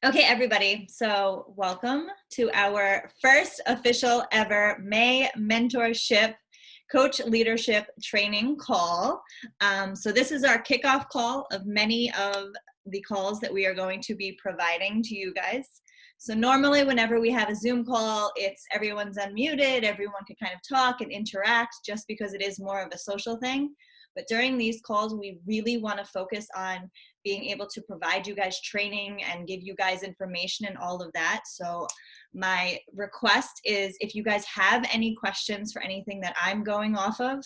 Okay, everybody, so welcome to our first official ever May Mentorship Coach Leadership Training call. So this is our kickoff call of many of the calls that we are going to be providing to you guys. So normally whenever we have a Zoom call, it's everyone's unmuted, everyone can kind of talk and interact just because it is more of a social thing. But during these calls, we really want to focus on being able to provide you guys training and give you guys information and all of that. So my request is if you guys have any questions for anything that I'm going off of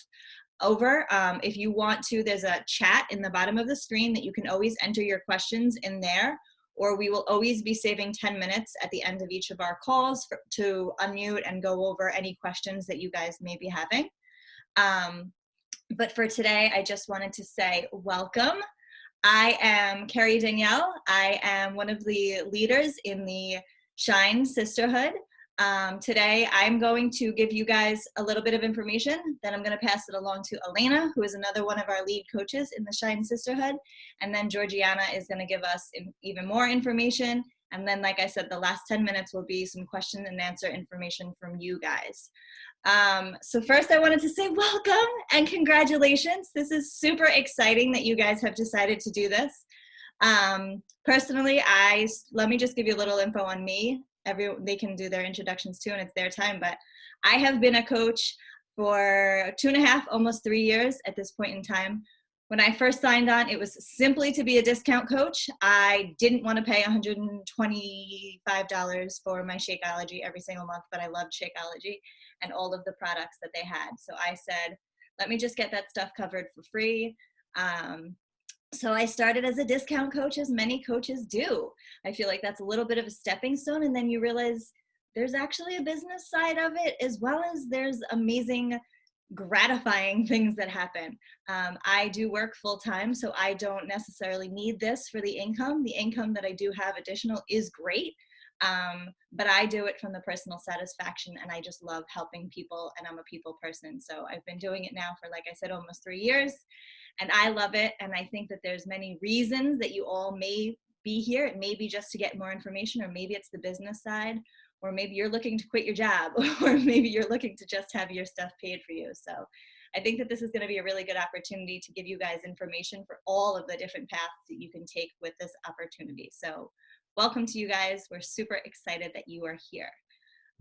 if you want to, there's a chat in the bottom of the screen that you can always enter your questions in there, or we will always be saving 10 minutes at the end of each of our calls to unmute and go over any questions that you guys may be having. But for today, I just wanted to say welcome. I am Carrie Danielle. I am one of the leaders in the Shine Sisterhood. Today, I'm going to give you guys a little bit of information. Then I'm going to pass it along to Elena, who is another one of our lead coaches in the Shine Sisterhood. And then Georgiana is going to give us even more information. And then, like I said, the last 10 minutes will be some question and answer information from you guys. So first I wanted to say welcome and congratulations. This is super exciting that you guys have decided to do this. Personally, let me just give you a little info on me. They can do their introductions too, and it's their time, but I have been a coach for 2.5, almost 3 years at this point in time. When I first signed on, it was simply to be a discount coach. I didn't want to pay $125 for my Shakeology every single month, but I loved Shakeology and all of the products that they had. So I said, let me just get that stuff covered for free. So I started as a discount coach, as many coaches do. I feel like that's a little bit of a stepping stone, and then you realize there's actually a business side of it, as well as there's amazing, gratifying things that happen. I do work full-time, so I don't necessarily need this for the income. The income that I do have additional is great, but I do it from the personal satisfaction, and I just love helping people, and I'm a people person. So I've been doing it now for, like I said, almost 3 years, and I love it. And I think that there's many reasons that you all may be here. It may be just to get more information, or maybe it's the business side, or maybe you're looking to quit your job, or maybe you're looking to just have your stuff paid for you. So I think that this is going to be a really good opportunity to give you guys information for all of the different paths that you can take with this opportunity. So welcome to you guys. We're super excited that you are here.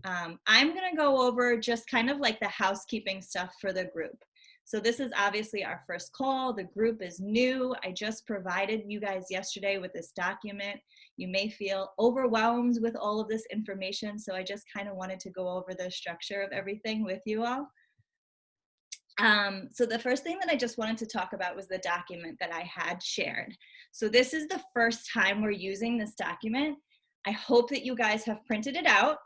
I'm going to go over just kind of like the housekeeping stuff for the group. So this is obviously our first call. The group is new. I just provided you guys yesterday with this document. You may feel overwhelmed with all of this information, so I just kind of wanted to go over the structure of everything with you all. So the first thing that I just wanted to talk about was the document that I had shared. So this is the first time we're using this document. I hope that you guys have printed it out.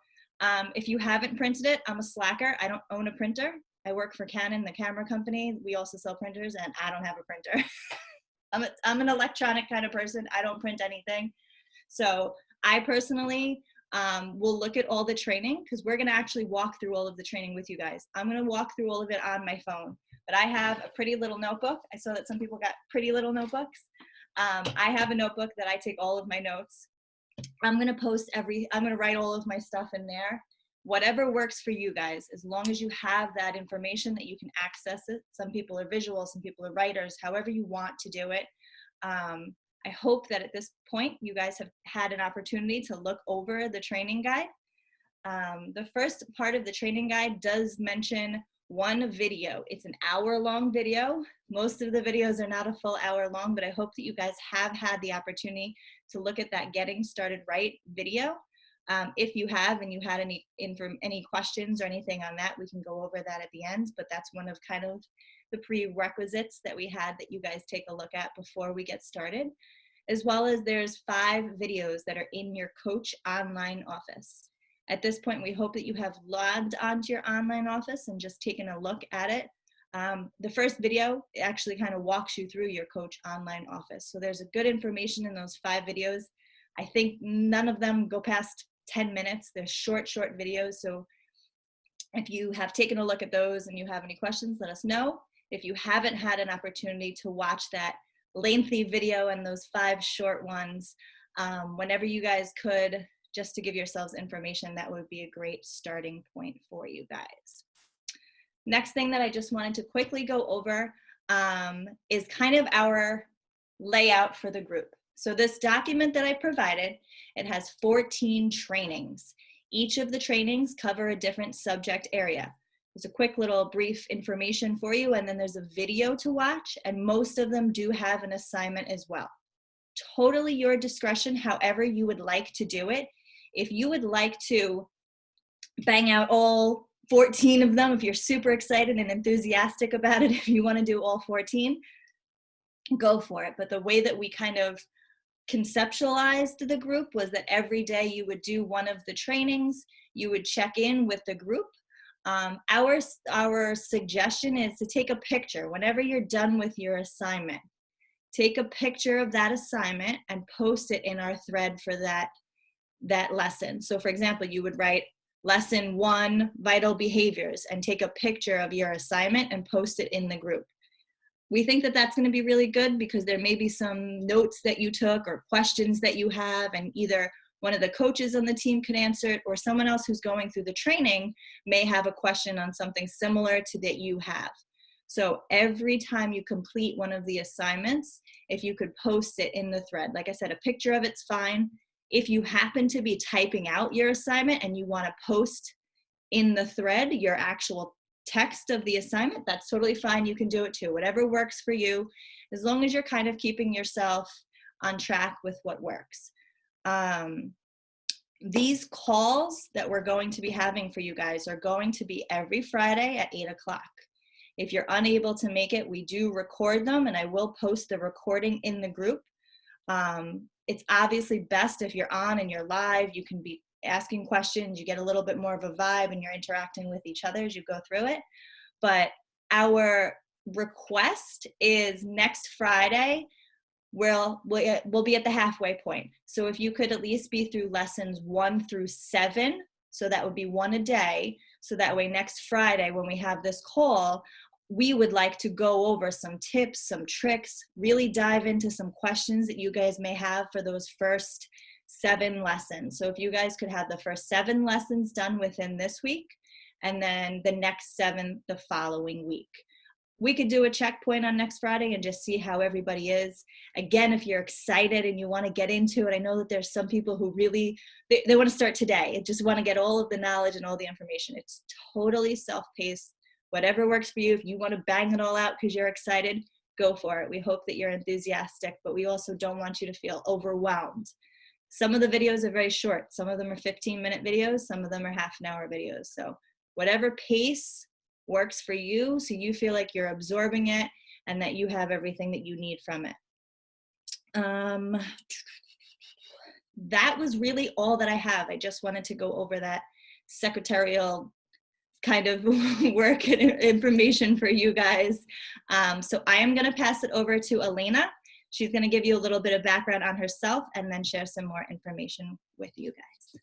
If you haven't printed it, I'm a slacker. I don't own a printer. I work for Canon, the camera company. We also sell printers, and I don't have a printer. I'm an electronic kind of person. I don't print anything. So I personally will look at all the training, because we're going to actually walk through all of the training with you guys. I'm going to walk through all of it on my phone, but I have a pretty little notebook. I saw that some people got pretty little notebooks. I have a notebook that I take all of my notes. I'm going to write all of my stuff in there. Whatever works for you guys, as long as you have that information that you can access it. Some people are visual, some people are writers, however you want to do it. I hope that at this point you guys have had an opportunity to look over the training guide. The first part of the training guide does mention one video. It's an hour-long video. Most of the videos are not a full hour long, but I hope that you guys have had the opportunity to look at that Getting Started Right video. If you have, and you had any questions or anything on that, we can go over that at the end, but that's one of kind of the prerequisites that we had that you guys take a look at before we get started, as well as there's 5 videos that are in your coach online office. At this point, we hope that you have logged onto your online office and just taken a look at it. The first video actually kind of walks you through your coach online office. So there's a good information in those 5 videos. I think none of them go past 10 minutes. They're short videos. So if you have taken a look at those and you have any questions, let us know. If you haven't had an opportunity to watch that lengthy video and those 5 short ones, Whenever you guys could, just to give yourselves information, that would be a great starting point for you guys. Next thing that I just wanted to quickly go over is kind of our layout for the group. So this document that I provided, it has 14 trainings. Each of the trainings cover a different subject area. There's a quick little brief information for you, and then there's a video to watch, and most of them do have an assignment as well. Totally your discretion, however you would like to do it. If you would like to bang out all 14 of them, if you're super excited and enthusiastic about it, if you want to do all 14, go for it. But the way that we kind of conceptualized the group was that every day you would do one of the trainings, you would check in with the group. Our suggestion is to take a picture whenever you're done with your assignment. Take a picture of that assignment and post it in our thread for that lesson. So for example, you would write lesson 1, vital behaviors, and take a picture of your assignment and post it in the group. We think that that's going to be really good because there may be some notes that you took or questions that you have, and either one of the coaches on the team could answer it, or someone else who's going through the training may have a question on something similar to that you have. So every time you complete one of the assignments, if you could post it in the thread, like I said, a picture of it's fine. If you happen to be typing out your assignment and you want to post in the thread your actual text of the assignment, that's totally fine. You can do it too. Whatever works for you, as long as you're kind of keeping yourself on track with what works. These calls that we're going to be having for you guys are going to be every Friday at 8 o'clock. If you're unable to make it, we do record them, and I will post the recording in the group. It's obviously best if you're on and you're live. You can be asking questions, you get a little bit more of a vibe, and you're interacting with each other as you go through it. But our request is next Friday, we'll be at the halfway point. So if you could at least be through lessons 1 through 7, so that would be 1 a day. So that way next Friday when we have this call, we would like to go over some tips, some tricks, really dive into some questions that you guys may have for those first 7 lessons. So if you guys could have the first 7 lessons done within this week, and then the next 7 the following week. We could do a checkpoint on next Friday and just see how everybody is. Again, if you're excited and you want to get into it, I know that there's some people who really, they want to start today and just want to get all of the knowledge and all the information. It's totally self-paced. Whatever works for you. If you want to bang it all out because you're excited, go for it. We hope that you're enthusiastic, but we also don't want you to feel overwhelmed. Some of the videos are very short. Some of them are 15-minute videos. Some of them are half-an-hour videos. So whatever pace works for you, so you feel like you're absorbing it and that you have everything that you need from it. That was really all that I have. I just wanted to go over that secretarial kind of work and information for you guys. So I am going to pass it over to Elena. She's going to give you a little bit of background on herself and then share some more information with you guys.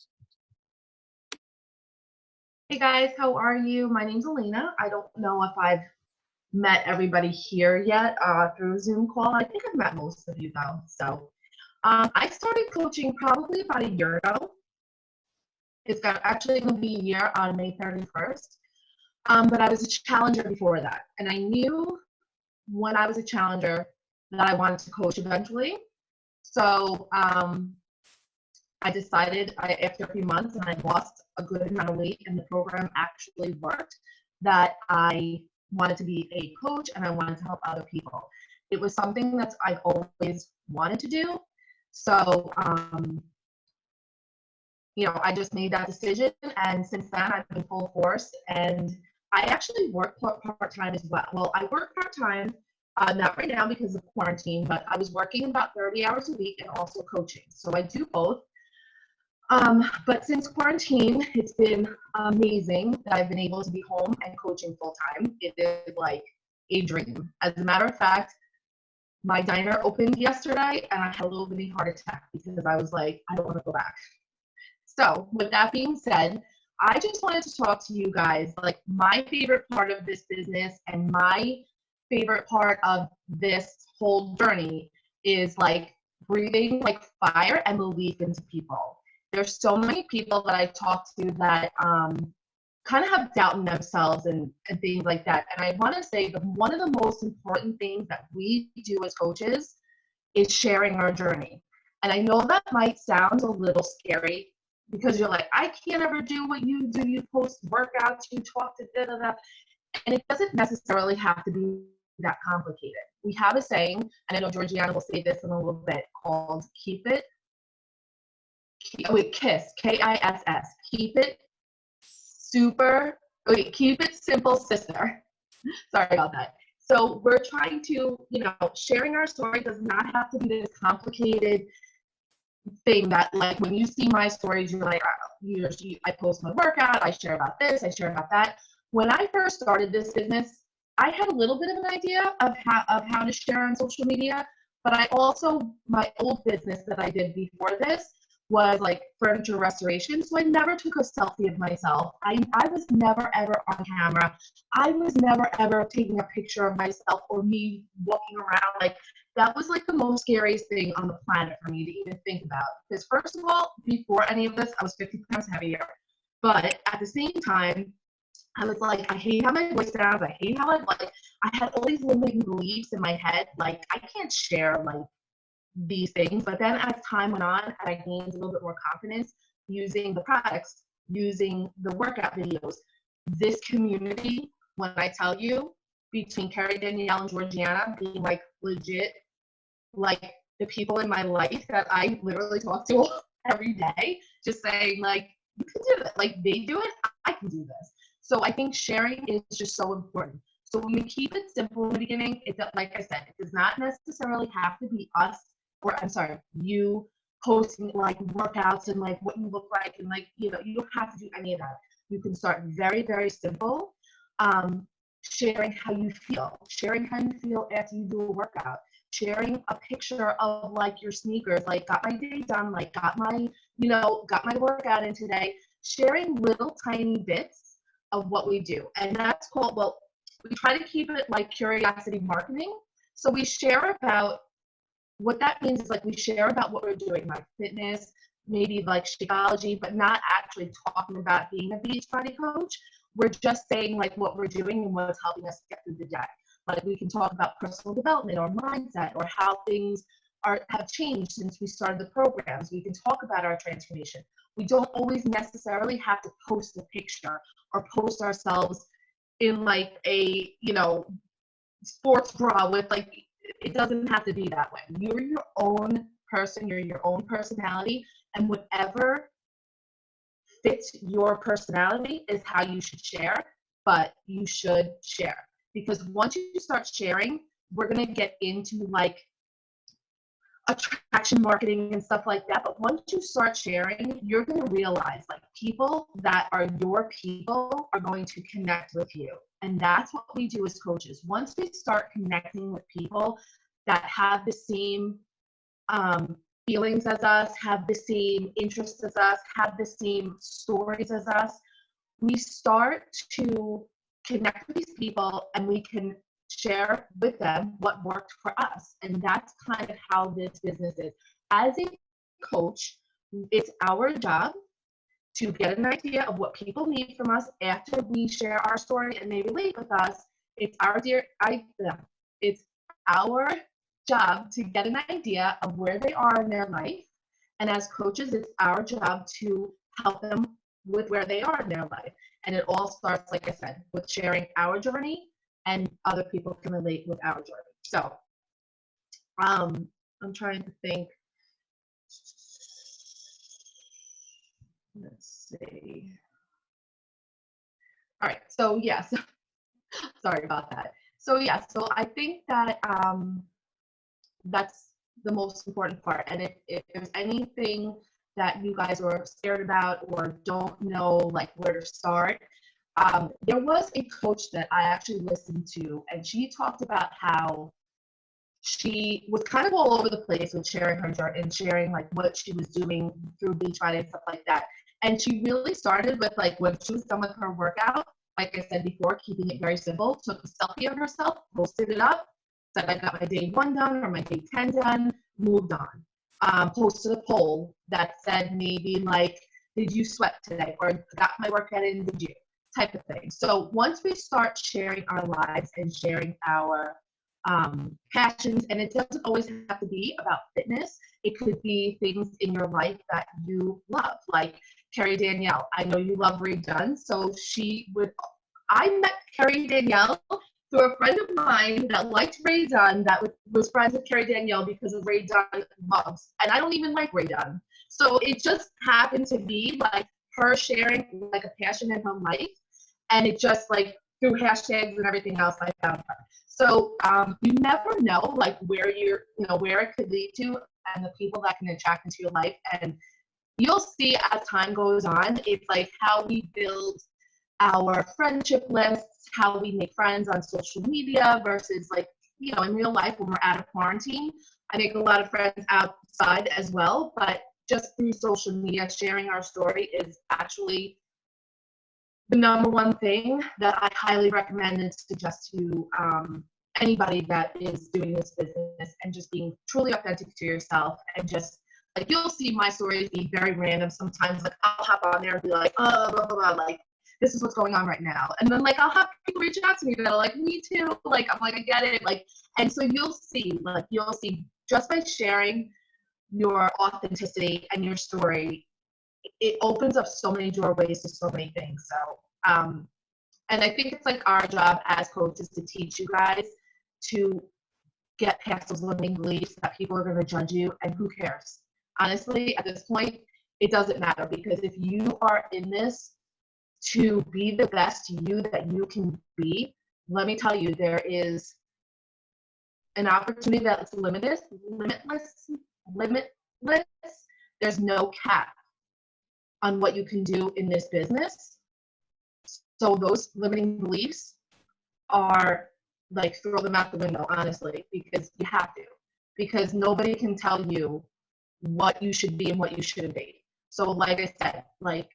Hey guys, how are you? My name's Elena. I don't know if I've met everybody here yet through a Zoom call. I think I've met most of you though. So I started coaching probably about a year ago. It's actually going to be a year on May 31st. But I was a challenger before that. And I knew when I was a challenger that I wanted to coach eventually. So I decided after a few months, and I lost a good amount of weight, and the program actually worked, that I wanted to be a coach and I wanted to help other people. It was something that I've always wanted to do. So, you know, I just made that decision, and since then I've been full force, and I actually work part-time as well. Well, I work part-time, not right now because of quarantine, but I was working about 30 hours a week and also coaching. So I do both. But since quarantine, it's been amazing that I've been able to be home and coaching full-time. It is like a dream. As a matter of fact, my diner opened yesterday and I had a little mini heart attack because I was like, I don't want to go back. So with that being said, I just wanted to talk to you guys, like my favorite part of this business and my favorite part of this whole journey is like breathing like fire and belief into people. There's so many people that I talk to that kind of have doubt in themselves and things like that. And I want to say that one of the most important things that we do as coaches is sharing our journey. And I know that might sound a little scary because you're like, I can't ever do what you do. You post workouts, you talk to da da da. And it doesn't necessarily have to be that complicated. We have a saying, and I know Georgiana will say this in a little bit, called KISS, KISS, keep it simple, sister. Sorry about that. So we're trying to, sharing our story does not have to be this complicated thing that, like, when you see my stories, you're like, I post my workout, I share about this, I share about that. When I first started this business, I had a little bit of an idea of how to share on social media, but I also, my old business that I did before this was like furniture restoration. So I never took a selfie of myself. I was never ever on camera. I was never ever taking a picture of myself or me walking around. Like, that was like the most scariest thing on the planet for me to even think about. Because first of all, before any of this, I was 50 pounds heavier. But at the same time, I was like, I hate how my voice sounds. I hate how I had all these limiting beliefs in my head. Like, I can't share like these things. But then as time went on, and I gained a little bit more confidence using the products, using the workout videos, this community, when I tell you, between Carrie, Danielle, and Georgiana being like legit, like the people in my life that I literally talk to every day, just saying like, you can do it. Like, they do it, I can do this. So I think sharing is just so important. So when we keep it simple in the beginning, like I said, it does not necessarily have to be us, or I'm sorry, you posting like workouts and like what you look like, and like, you don't have to do any of that. You can start very, very simple. Sharing how you feel after you do a workout, sharing a picture of like your sneakers, like, got my day done, like, got my workout in today, sharing little tiny bits of what we do. And that's called, well, we try to keep it like curiosity marketing. So we share about, what that means is like, we share about what we're doing, like fitness, maybe like Shakeology, but not actually talking about being a Beachbody coach. We're just saying like what we're doing and what's helping us get through the day. Like, we can talk about personal development or mindset or how things have changed since we started the programs. We can talk about our transformation. We don't always necessarily have to post a picture or post ourselves in like a, sports bra with like, it doesn't have to be that way. You're your own person, you're your own personality, and whatever fits your personality is how you should share, but you should share. Because once you start sharing, we're going to get into like attraction marketing and stuff like that. But once you start sharing, you're going to realize like people that are your people are going to connect with you. And that's what we do as coaches. Once we start connecting with people that have the same feelings as us, have the same interests as us, have the same stories as us, we start to connect with these people and we can share with them what worked for us. And that's kind of how this business is. As a coach, it's our job to get an idea of what people need from us after we share our story and they relate with us. It's our job to get an idea of where they are in their life. And as coaches, it's our job to help them with where they are in their life. And it all starts, like I said, with sharing our journey, and other people can relate with our journey. So I'm trying to think. Let's see. All right, so yes, sorry about that. So yeah, so I think that that's the most important part. And if there's anything that you guys are scared about or don't know like where to start, there was a coach that I actually listened to, and she talked about how she was kind of all over the place with sharing her journey and sharing like what she was doing through Beachbody and stuff like that. And she really started with like when she was done with her workout, like I said before, keeping it very simple, took a selfie of herself, posted it up, said I got my day 1 done or my day 10 done, moved on. posted a poll that said maybe like, did you sweat today? Or got my workout in, did you? Type of thing. So once we start sharing our lives and sharing our passions, and it doesn't always have to be about fitness. It could be things in your life that you love. Like Carrie Danielle, I know you love Ray Dunn, so I met Carrie Danielle through a friend of mine that liked Ray Dunn, that was friends with Carrie Danielle because of Ray Dunn mugs. And I don't even like Ray Dunn. So it just happened to be like her sharing like a passion in her life. And it just like through hashtags and everything else, I found her. So you never know like where where it could lead to and the people that can attract into your life. And you'll see as time goes on, it's like how we build our friendship lists, how we make friends on social media versus like, in real life when we're out of quarantine. I make a lot of friends outside as well, but just through social media, sharing our story is actually the number one thing that I highly recommend and suggest to anybody that is doing this business, and just being truly authentic to yourself. And just like, you'll see my stories be very random sometimes. Like I'll hop on there and be like, oh, blah, blah, blah, like this is what's going on right now. And then like I'll have people reach out to me that are like, me too. Like I'm like, I get it. Like, and so you'll see just by sharing your authenticity and your story, it opens up so many doorways to so many things. So, and I think it's like our job as coaches to teach you guys to get past those limiting beliefs that people are going to judge you, and who cares? Honestly, at this point, it doesn't matter, because if you are in this to be the best you that you can be, let me tell you, there is an opportunity that's limitless. There's no cap on what you can do in this business. So those limiting beliefs are like, throw them out the window, honestly, because you have to. Because nobody can tell you what you should be and what you shouldn't be. So like I said, like,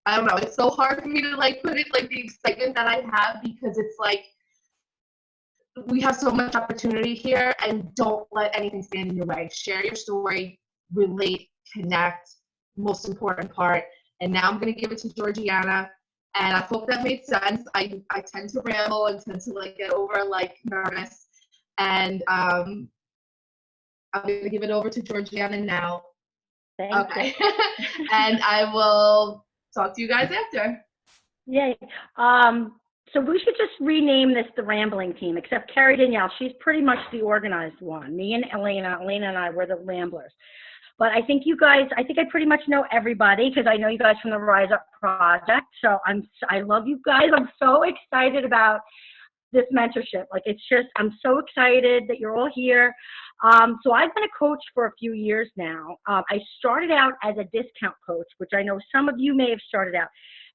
I don't know, it's so hard for me to like put it, like the excitement that I have, because it's like, we have so much opportunity here, and don't let anything stand in your way. Share your story, relate, connect, most important part. And now I'm going to give it to Georgiana, and I hope that made sense. I tend to ramble and tend to like get over like nervous, and I'm going to give it over to Georgiana now. Thank Okay. you. And I will talk to you guys after. Yay. So we should just rename this the Rambling Team, except Carrie Danielle, she's pretty much the organized one. Me and Elena and I were the Ramblers. But I think you guys, I pretty much know everybody, because I know you guys from the Rise Up Project. So I love you guys. I'm so excited about this mentorship. Like, it's just, I'm so excited that you're all here. So I've been a coach for a few years now. I started out as a discount coach, which I know some of you may have started out.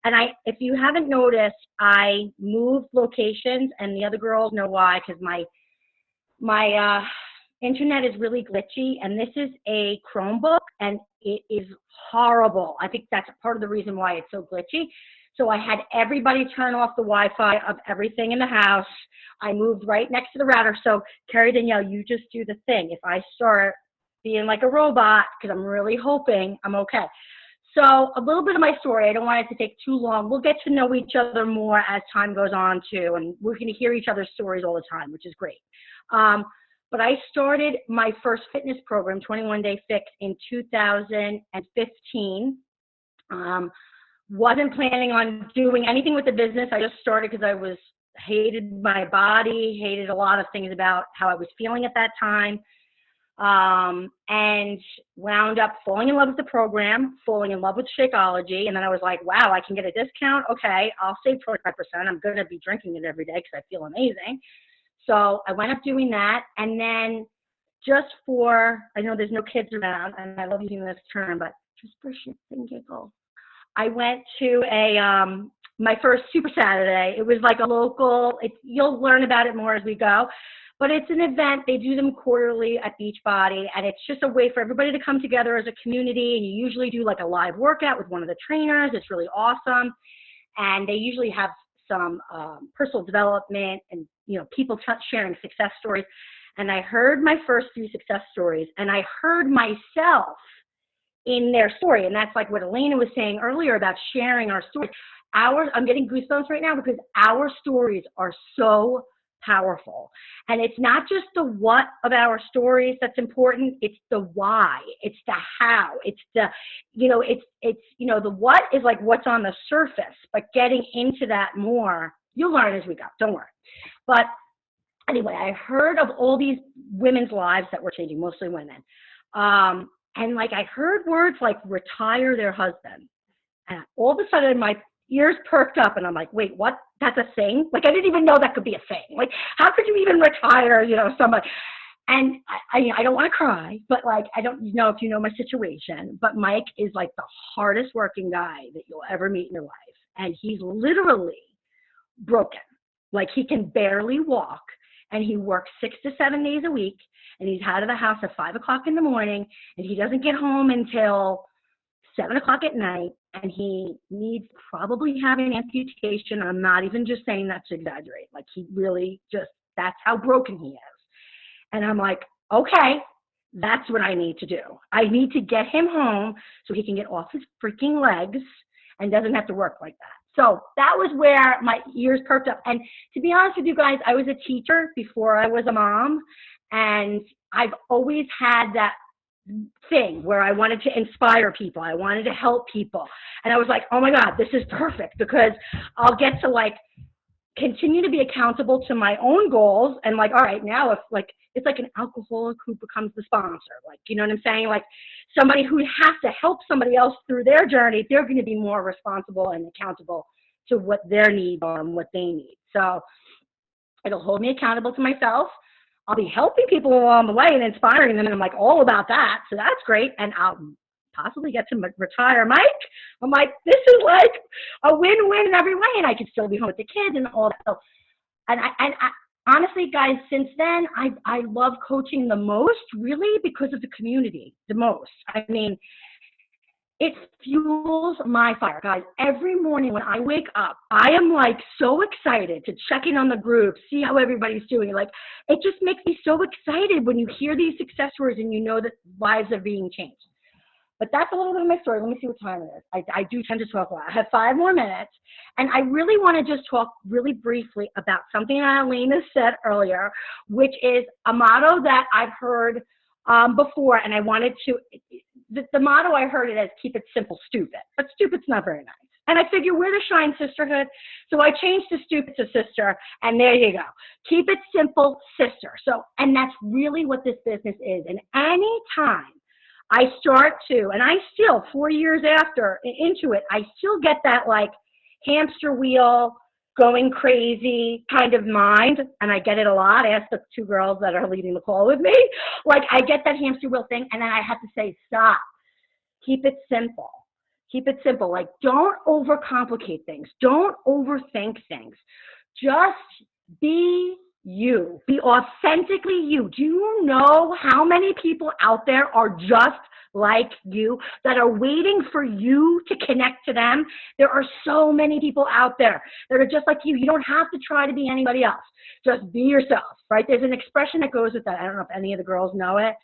And if you haven't noticed, I moved locations, and the other girls know why, because my internet is really glitchy, and this is a Chromebook, and it is horrible. I think that's part of the reason why it's so glitchy. So I had everybody turn off the Wi-Fi of everything in the house. I moved right next to the router. So Carrie Danielle, you just do the thing. If I start being like a robot, because I'm really hoping I'm okay. So a little bit of my story. I don't want it to take too long. We'll get to know each other more as time goes on too, and we're going to hear each other's stories all the time, which is great. But I started my first fitness program, 21 Day Fix, in 2015. Wasn't planning on doing anything with the business. I just started because I hated my body, hated a lot of things about how I was feeling at that time. And wound up falling in love with the program, falling in love with Shakeology. And then I was like, wow, I can get a discount. Okay, I'll save 25%. I'm going to be drinking it every day because I feel amazing. So I went up doing that. And then just for, I know there's no kids around, and I love using this term, but just for shits and giggles, I went to my first Super Saturday. It was like a local, you'll learn about it more as we go. But it's an event. They do them quarterly at Beachbody, and it's just a way for everybody to come together as a community. And you usually do like a live workout with one of the trainers. It's really awesome. And they usually have some personal development and, people sharing success stories. and I heard my first few success stories, and I heard myself in their story. And that's like what Elena was saying earlier about sharing our stories. I'm getting goosebumps right now because our stories are so powerful. And it's not just the what of our stories that's important, it's the why, it's the how, it's the, the what is like what's on the surface, but getting into that more, you'll learn as we go, don't worry. But anyway, I heard of all these women's lives that were changing, mostly women. And like I heard words like retire their husband. And all of a sudden my ears perked up and I'm like, wait, what? That's a thing? Like I didn't even know that could be a thing. Like how could you even retire, somebody? And I don't want to cry, but like I don't know if you know my situation, but Mike is like the hardest working guy that you'll ever meet in your life. And he's literally broken. Like he can barely walk. And he works 6 to 7 days a week, and he's out of the house at 5 o'clock in the morning, and he doesn't get home until 7 o'clock at night, and he needs probably have an amputation. I'm not even just saying that to exaggerate. Like he really that's how broken he is. And I'm like, okay, that's what I need to do. I need to get him home so he can get off his freaking legs and doesn't have to work like that. So that was where my ears perked up. And to be honest with you guys, I was a teacher before I was a mom. And I've always had that thing where I wanted to inspire people. I wanted to help people. And I was like, oh my God, this is perfect because I'll get to like continue to be accountable to my own goals. And like, all right, now if like, it's like an alcoholic who becomes the sponsor. Like, you know what I'm saying? Like somebody who has to help somebody else through their journey, they're going to be more responsible and accountable to what their needs are and what they need. So it'll hold me accountable to myself. I'll be helping people along the way and inspiring them. And I'm like all about that. So that's great. And I'll possibly get to retire Mike. I'm like, this is like a win-win in every way. And I could still be home with the kids and all that. So, and I honestly, guys, since then, I love coaching the most, really, because of the community, the most. I mean, it fuels my fire, guys. Every morning when I wake up, I am like so excited to check in on the group, see how everybody's doing. Like, it just makes me so excited when you hear these success stories and you know that lives are being changed. But that's a little bit of my story. Let me see what time it is. I do tend to talk a lot. I have 5 more minutes. And I really want to just talk really briefly about something that Elena said earlier, which is a motto that I've heard before. And I wanted to, the motto I heard it as, keep it simple, stupid. But stupid's not very nice. And I figure we're the Shine Sisterhood. So I changed the stupid to sister. And there you go. Keep it simple, sister. So, and that's really what this business is. And any time I start to, and I still, 4 years after into it, I still get that like hamster wheel going crazy kind of mind. And I get it a lot. I ask the 2 girls that are leading the call with me. Like I get that hamster wheel thing. And then I have to say, stop, keep it simple. Keep it simple. Like don't overcomplicate things. Don't overthink things. Just be you. Be authentically you. Do you know how many people out there are just like you that are waiting for you to connect to them? There are so many people out there that are just like you. You don't have to try to be anybody else. Just be yourself, right? There's an expression that goes with that. I don't know if any of the girls know it.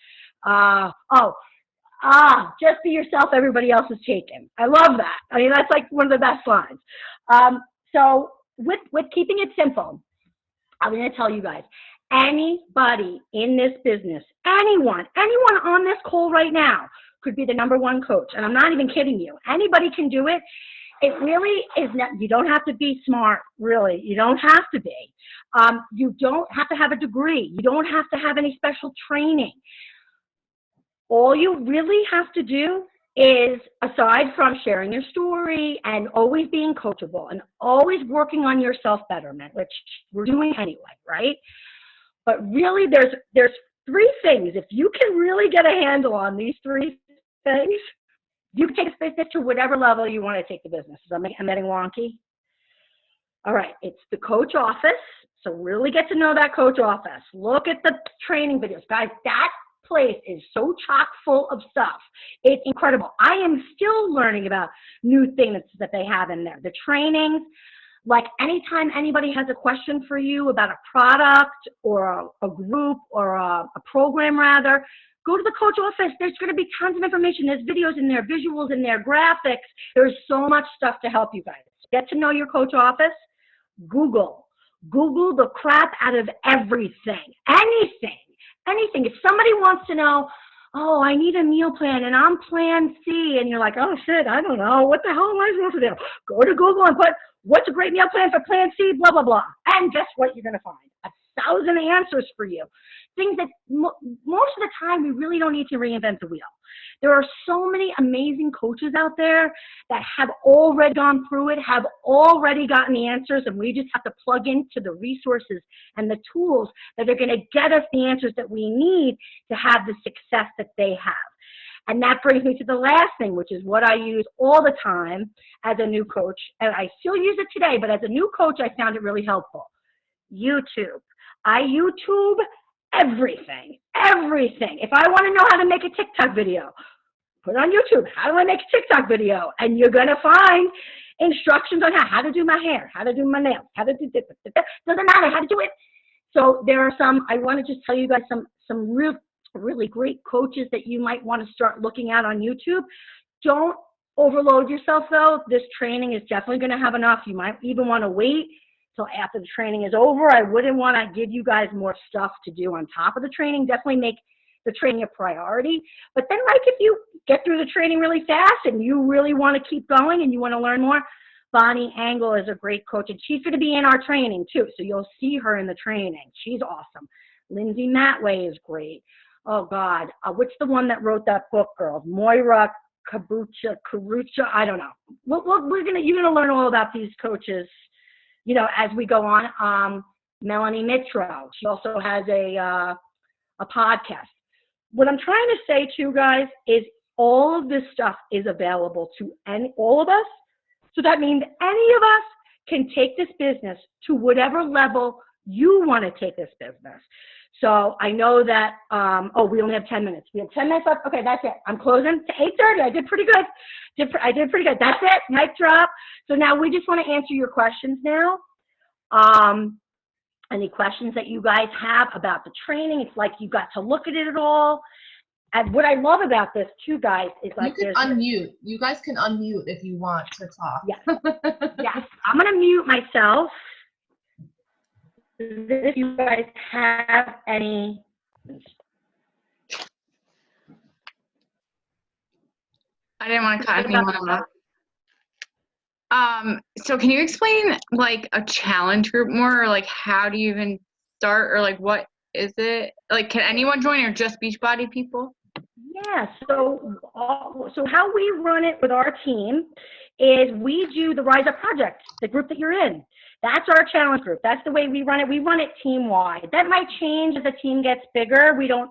Just be yourself. Everybody else is taken. I love that. I mean, that's like one of the best lines. So with keeping it simple, I'm going to tell you guys, anybody in this business, anyone on this call right now could be the #1 coach. And I'm not even kidding you. Anybody can do it. It really is not, you don't have to be smart, really. You don't have to be. You don't have to have a degree. You don't have to have any special training. All you really have to do is, aside from sharing your story and always being coachable and always working on your self-betterment, which we're doing anyway, right? But really, there's 3 things. If you can really get a handle on these 3 things, you can take this business to whatever level you want to take the business. I'm getting wonky. All right, it's the coach office. So really get to know that coach office. Look at the training videos. Guys, that place is so chock full of stuff. It's incredible. I am still learning about new things that they have in there. The trainings, Like anytime anybody has a question for you about a product or a group or a program rather, go to the coach office. There's going to be tons of information. There's videos in there, visuals in there, graphics. There's so much stuff to help you guys. Get to know your coach office. Google the crap out of everything, anything. If somebody wants to know, oh, I need a meal plan and I'm plan C, and you're like, oh shit, I don't know, what the hell am I supposed to do? Go to Google and put, what's a great meal plan for plan C, blah, blah, blah. And guess what you're going to find? 1,000 answers for you. Things that most of the time we really don't need to reinvent the wheel. There are so many amazing coaches out there that have already gone through it, have already gotten the answers, and we just have to plug into the resources and the tools that are going to get us the answers that we need to have the success that they have. And that brings me to the last thing, which is what I use all the time as a new coach. And I still use it today, but as a new coach, I found it really helpful. YouTube. I YouTube everything. If I want to know how to make a TikTok video, put on YouTube, how do I make a TikTok video? And you're going to find instructions on how to do my hair, how to do my nails, how to do this. Doesn't matter how to do it. So there are some, I want to just tell you guys some really great coaches that you might want to start looking at on YouTube. Don't overload yourself though. This training is definitely going to have enough. You might even want to wait till after the training is over. I wouldn't want to give you guys more stuff to do on top of the training. Definitely make the training a priority. But then like if you get through the training really fast and you really want to keep going and you want to learn more, Bonnie Engel is a great coach, and she's going to be in our training too. So you'll see her in the training. She's awesome. Lindsay Matway is great. Oh God, what's the one that wrote that book, girls? Moira Karucha, I don't know. You're gonna learn all about these coaches, you know, as we go on. Melanie Mitro, she also has a podcast. What I'm trying to say to you guys is all of this stuff is available to all of us. So that means any of us can take this business to whatever level you want to take this business. So I know that, we only have 10 minutes. We have 10 minutes left. Okay, that's it. I'm closing to 8:30. I did pretty good. I did pretty good. That's it. Mic drop. So now we just want to answer your questions now. Any questions that you guys have about the training? It's like you got to look at it all. And what I love about this too, guys, is like you can unmute. You guys can unmute if you want to talk. Yes. I'm going to mute myself. If you guys have any. I didn't want to cut anyone off. So can you explain like a challenge group more, or like how do you even start, or like what is it? Like can anyone join, or just Beachbody people? Yeah, so how we run it with our team is we do the Rise Up Project, the group that you're in. That's our challenge group. That's the way we run it. We run it team-wide. That might change as the team gets bigger. We don't,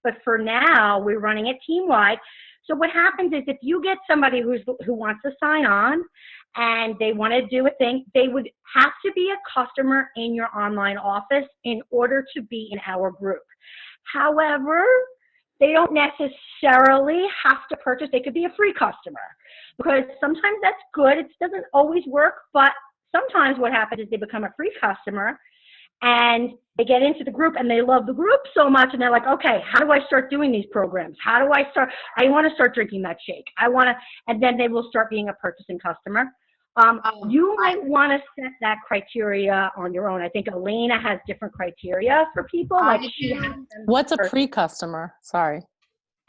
but for now, we're running it team-wide. So what happens is if you get somebody who wants to sign on and they want to do a thing, they would have to be a customer in your online office in order to be in our group. However, they don't necessarily have to purchase. They could be a free customer, because sometimes that's good. It doesn't always work, but sometimes what happens is they become a free customer and they get into the group and they love the group so much and they're like, okay, how do I start doing these programs? How do I start? I want to start drinking that shake. And then they will start being a purchasing customer. You might want to set that criteria on your own. I think Elena has different criteria for people. What's a pre-customer? Sorry.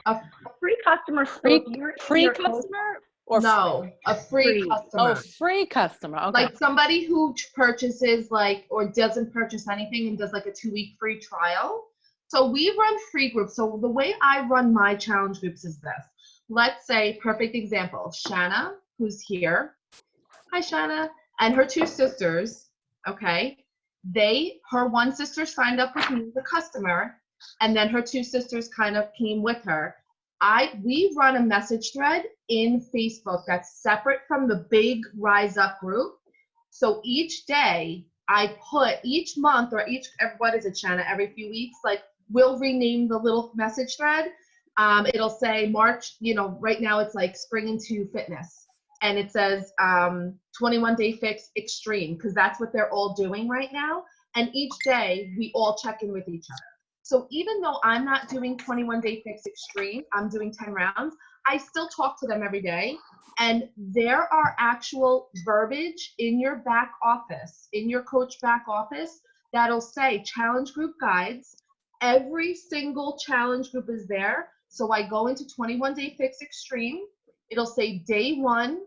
A free customer. Pre-customer? Or no, a free customer. Oh, free customer. Okay. Like somebody who purchases or doesn't purchase anything and does like a 2-week free trial. So we run free groups. So the way I run my challenge groups is this. Let's say, perfect example, Shanna, who's here. Hi, Shanna. And her 2 sisters, okay? Her one sister signed up with me as a customer, and then her 2 sisters kind of came with her. We run a message thread in Facebook that's separate from the big Rise Up group. So each day I put each month or what is it, Shanna, every few weeks, like we'll rename the little message thread. It'll say March, right now it's like spring into fitness. and it says 21 Day Fix Extreme, because that's what they're all doing right now. And each day we all check in with each other. So even though I'm not doing 21 Day Fix Extreme, I'm doing 10 rounds, I still talk to them every day. And there are actual verbiage in your back office, in your coach back office, that'll say challenge group guides. Every single challenge group is there. So I go into 21 Day Fix Extreme. It'll say day 1,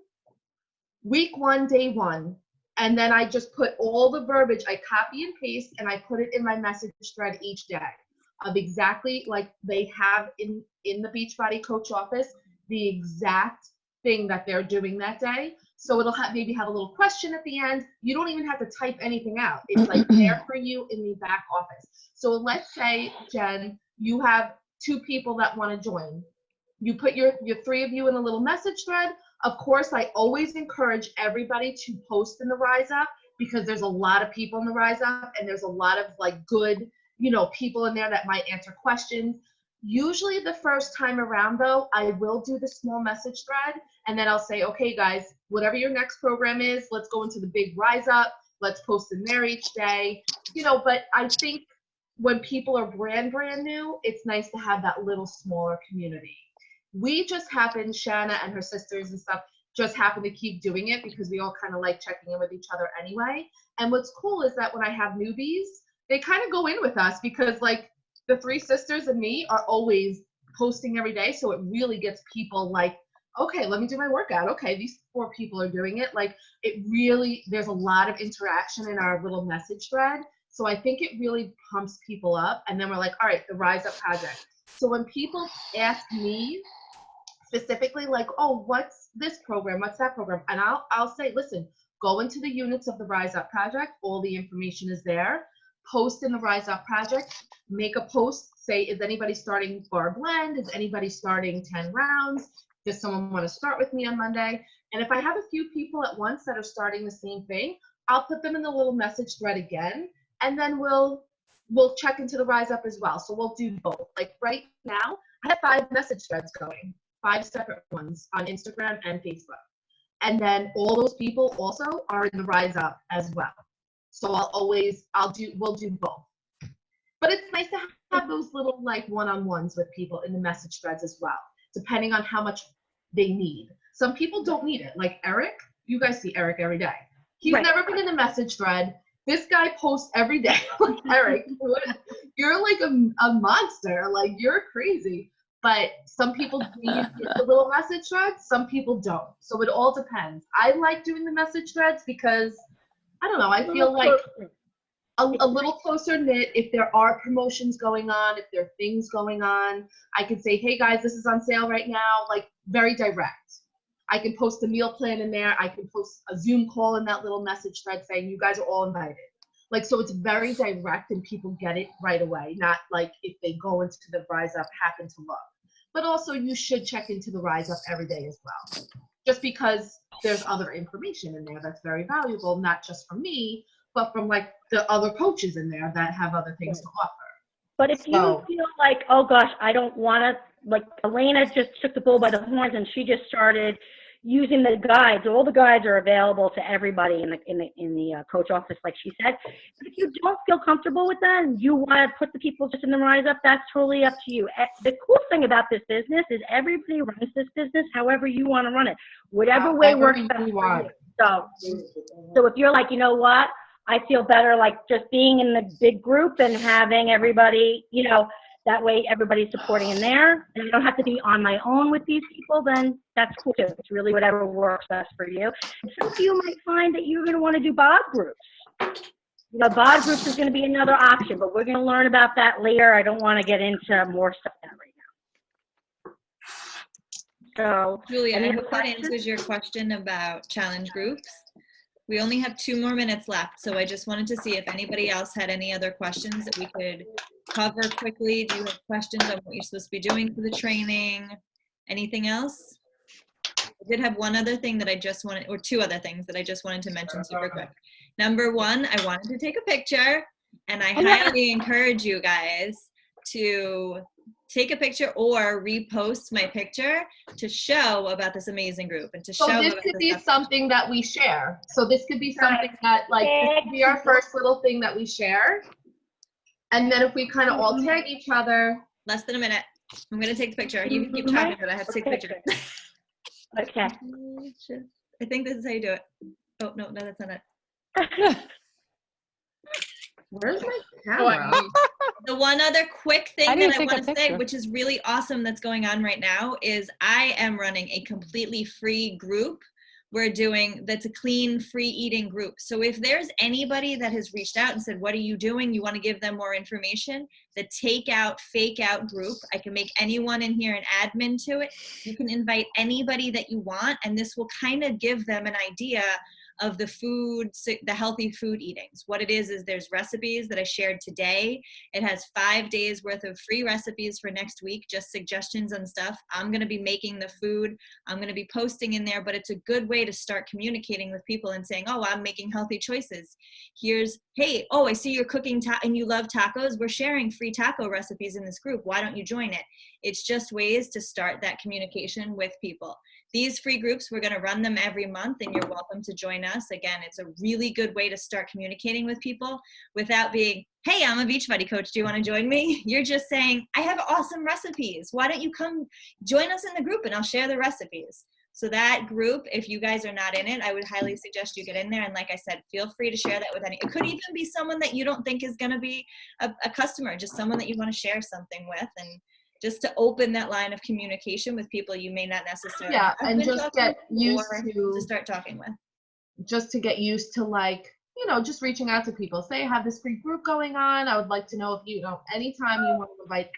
week 1, day 1. And then I just put all the verbiage, I copy and paste, and I put it in my message thread each day of exactly like they have in the Beachbody coach office, the exact thing that they're doing that day. So it'll maybe have a little question at the end. You don't even have to type anything out. It's like there for you in the back office. So let's say, Jen, you have 2 people that want to join. You put your 3 of you in a little message thread. Of course, I always encourage everybody to post in the Rise Up, because there's a lot of people in the Rise Up, and there's a lot of like good, people in there that might answer questions. Usually the first time around though, I will do the small message thread, and then I'll say, okay guys, whatever your next program is, let's go into the big Rise Up. Let's post in there each day, but I think when people are brand new, it's nice to have that little smaller community. We just happen, Shanna and her sisters and stuff, just happen to keep doing it because we all kind of like checking in with each other anyway. And what's cool is that when I have newbies, they kind of go in with us because like the 3 sisters and me are always posting every day. So it really gets people like, okay, let me do my workout. Okay, these 4 people are doing it. Like it really, there's a lot of interaction in our little message thread. So I think it really pumps people up. And then we're like, all right, the Rise Up project. So when people ask me specifically like, oh, what's this program? What's that program? And I'll say, listen, go into the units of the Rise Up project. All the information is there. Post in the Rise Up project. Make a post. Say, is anybody starting bar blend? Is anybody starting 10 rounds? Does someone want to start with me on Monday? And if I have a few people at once that are starting the same thing, I'll put them in the little message thread again. And then we'll check into the Rise Up as well. So we'll do both. Like right now, I have 5 message threads going. 5 separate ones on Instagram and Facebook. And then all those people also are in the Rise Up as well. So we'll do both. But it's nice to have those little like one-on-ones with people in the message threads as well, depending on how much they need. Some people don't need it. Like Eric, you guys see Eric every day. He's never been in a message thread. This guy posts every day. Like, Eric, you're like a monster. Like, you're crazy. But some people need the little message threads, some people don't. So it all depends. I like doing the message threads because, I don't know, I feel like a little closer knit. If there are promotions going on, if there are things going on, I can say, hey guys, this is on sale right now, like very direct. I can post a meal plan in there. I can post a Zoom call in that little message thread saying you guys are all invited. Like, so it's very direct and people get it right away, not like if they go into the Rise Up, happen to look. But also you should check into the Rise Up every day as well, just because there's other information in there that's very valuable, not just from me, but from like the other coaches in there that have other things to offer. But if you feel like, oh gosh, I don't want to, like Elena just took the bull by the horns and she just started using the guides. All the guides are available to everybody in the coach office, like she said. But if you don't feel comfortable with that and you want to put the people just in the Rise Up, that's totally up to you. The cool thing about this business is everybody runs this business however you want to run it, whatever way works best for you. So if you're like, you know what, I feel better like just being in the big group and having everybody, that way everybody's supporting in there, and I don't have to be on my own with these people, then that's cool too. It's really whatever works best for you. And some of you might find that you're going to want to do bod groups. Bod groups is going to be another option, but we're going to learn about that later. I don't want to get into more stuff right now. So, Julia, I hope that answers your question about challenge groups. We only have 2 more minutes left, so I just wanted to see if anybody else had any other questions that we could cover quickly. Do you have questions on what you're supposed to be doing for the training? Anything else? I did have one other thing that I just wanted, or 2 other things that I just wanted to mention super quick. Number 1, I wanted to take a picture, and I highly encourage you guys to take a picture or repost my picture to show about this amazing group and to show So this about could this be stuff. something that we share. So this could be something that like, this could be our first little thing that we share. And then if we kind of all tag each other. Less than a minute. I'm going to take the picture. You can keep talking, but I have to take the picture. Okay. I think this is how you do it. Oh, no, that's not it. Where's my Oh, camera? The one other quick How thing do you that I take a want to say, picture? which is really awesome that's going on right now, is I am running a completely free group we're doing that's a clean, free eating group. So if there's anybody that has reached out and said, what are you doing? You want to give them more information, the take out, fake out group, I can make anyone in here an admin to it. You can invite anybody that you want, and this will kind of give them an idea of the food, the healthy food eatings. What it is there's recipes that I shared today. It has 5 days worth of free recipes for next week, just suggestions and stuff. I'm gonna be making the food. I'm gonna be posting in there, but it's a good way to start communicating with people and saying, oh, I'm making healthy choices. Here's, hey, oh, I see you're cooking and you love tacos. We're sharing free taco recipes in this group. Why don't you join it? It's just ways to start that communication with people. These free groups, we're going to run them every month, and you're welcome to join us. Again, it's a really good way to start communicating with people without being, hey, I'm a Beachbody coach. Do you want to join me? You're just saying, I have awesome recipes. Why don't you come join us in the group and I'll share the recipes. So that group, if you guys are not in it, I would highly suggest you get in there. And like I said, feel free to share that with any, it could even be someone that you don't think is going to be a customer, just someone that you want to share something with. And just to open that line of communication with people you may not necessarily Yeah, have and been just talking get used or to start talking with. Just to get used to, like, you know, just reaching out to people. Say I have this free group going on. I would like to know if you know anytime you want to invite